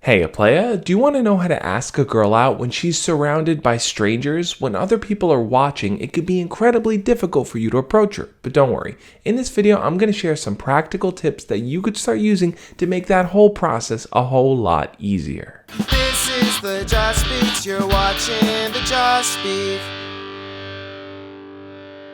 Hey, playa, do you want to know how to ask a girl out when she's surrounded by strangers? When other people are watching, it could be incredibly difficult for you to approach her. But don't worry, in this video, I'm going to share some practical tips that you could start using to make that whole process a whole lot easier. This is the Just Beats, you're watching the Just Beat.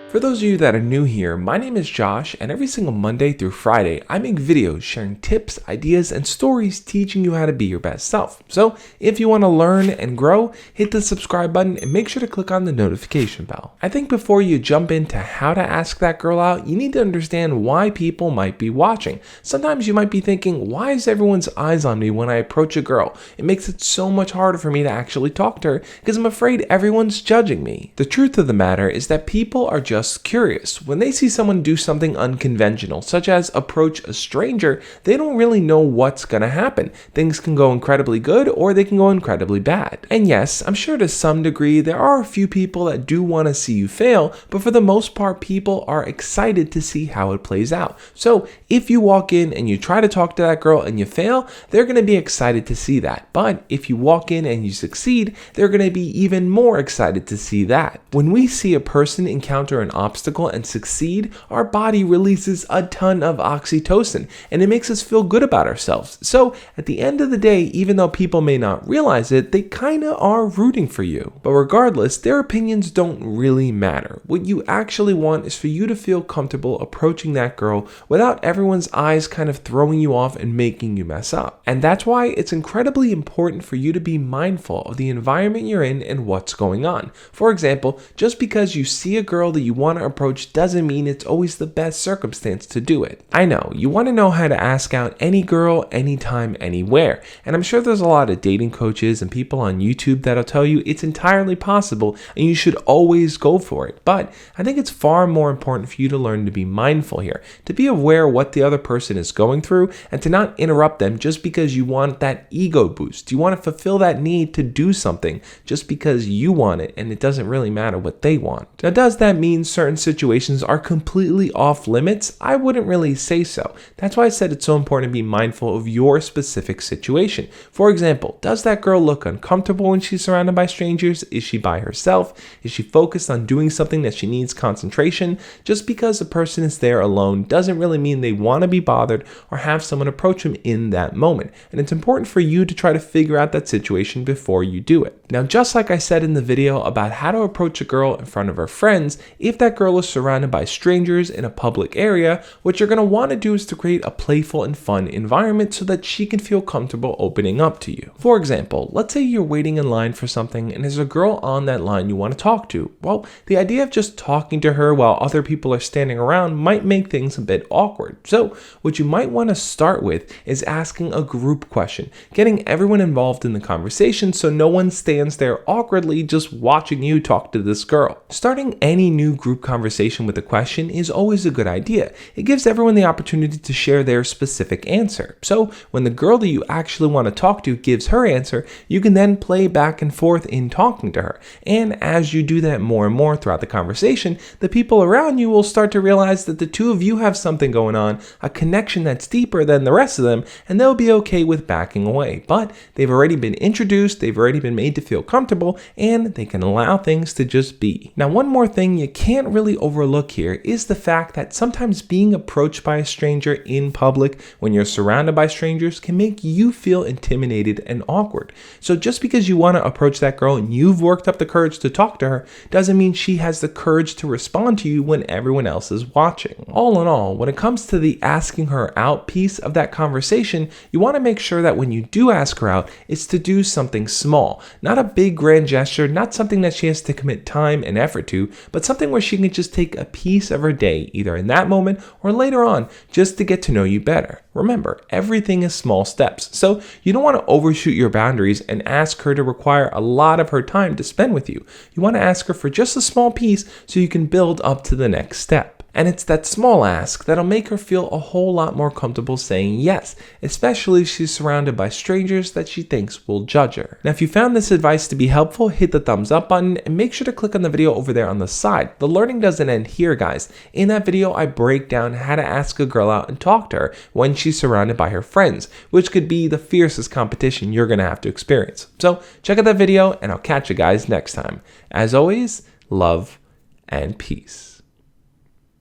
For those of you that are new here, my name is Josh, and every single Monday through Friday, I make videos sharing tips, ideas, and stories teaching you how to be your best self. So if you want to learn and grow, hit the subscribe button and make sure to click on the notification bell. I think before you jump into how to ask that girl out, you need to understand why people might be watching. Sometimes you might be thinking, why is everyone's eyes on me when I approach a girl? It makes it so much harder for me to actually talk to her because I'm afraid everyone's judging me. The truth of the matter is that people are just curious. When they see someone do something unconventional, such as approach a stranger, they don't really know what's gonna happen. Things can go incredibly good or they can go incredibly bad. And yes, I'm sure to some degree there are a few people that do want to see you fail, but for the most part, people are excited to see how it plays out. So if you walk in and you try to talk to that girl and you fail, they're gonna be excited to see that. But if you walk in and you succeed, they're gonna be even more excited to see that. When we see a person encounter an obstacle and succeed, our body releases a ton of oxytocin and it makes us feel good about ourselves. So at the end of the day, even though people may not realize it, they kind of are rooting for you. But regardless, their opinions don't really matter. What you actually want is for you to feel comfortable approaching that girl without everyone's eyes kind of throwing you off and making you mess up. And that's why it's incredibly important for you to be mindful of the environment you're in and what's going on. For example, just because you see a girl that you want to approach doesn't mean it's always the best circumstance to do it. I know, you want to know how to ask out any girl, anytime, anywhere. And I'm sure there's a lot of dating coaches and people on YouTube that'll tell you it's entirely possible and you should always go for it. But I think it's far more important for you to learn to be mindful here, to be aware of what the other person is going through and to not interrupt them just because you want that ego boost. You want to fulfill that need to do something just because you want it and it doesn't really matter what they want. Now, does that mean certain situations are completely off limits? I wouldn't really say so. That's why I said it's so important to be mindful of your specific situation. For example, does that girl look uncomfortable when she's surrounded by strangers? Is she by herself? Is she focused on doing something that she needs concentration? Just because a person is there alone doesn't really mean they want to be bothered or have someone approach them in that moment. And it's important for you to try to figure out that situation before you do it. Now, just like I said in the video about how to approach a girl in front of her friends, if that girl is surrounded by strangers in a public area, what you're going to want to do is to create a playful and fun environment so that she can feel comfortable opening up to you. For example, let's say you're waiting in line for something and there's a girl on that line you want to talk to. Well, the idea of just talking to her while other people are standing around might make things a bit awkward. So what you might want to start with is asking a group question, getting everyone involved in the conversation so no one stands there awkwardly just watching you talk to this girl. Starting any new group conversation with a question is always a good idea. It gives everyone the opportunity to share their specific answer. So when the girl that you actually want to talk to gives her answer, you can then play back and forth in talking to her. And as you do that more and more throughout the conversation, the people around you will start to realize that the two of you have something going on, a connection that's deeper than the rest of them, and they'll be okay with backing away. But they've already been introduced, they've already been made to feel comfortable, and they can allow things to just be. Now, one more thing you can't really overlook here is the fact that sometimes being approached by a stranger in public when you're surrounded by strangers can make you feel intimidated and awkward. So just because you want to approach that girl and you've worked up the courage to talk to her doesn't mean she has the courage to respond to you when everyone else is watching. All in all, when it comes to the asking her out piece of that conversation, you want to make sure that when you do ask her out, it's to do something small, not a big grand gesture, not something that she has to commit time and effort to, but something where she can just take a piece of her day, either in that moment or later on, just to get to know you better. Remember, everything is small steps, so you don't want to overshoot your boundaries and ask her to require a lot of her time to spend with you. You want to ask her for just a small piece so you can build up to the next step. And it's that small ask that'll make her feel a whole lot more comfortable saying yes, especially if she's surrounded by strangers that she thinks will judge her. Now, if you found this advice to be helpful, hit the thumbs up button and make sure to click on the video over there on the side. The learning doesn't end here, guys. In that video, I break down how to ask a girl out and talk to her when she's surrounded by her friends, which could be the fiercest competition you're going to have to experience. So check out that video, and I'll catch you guys next time. As always, love and peace.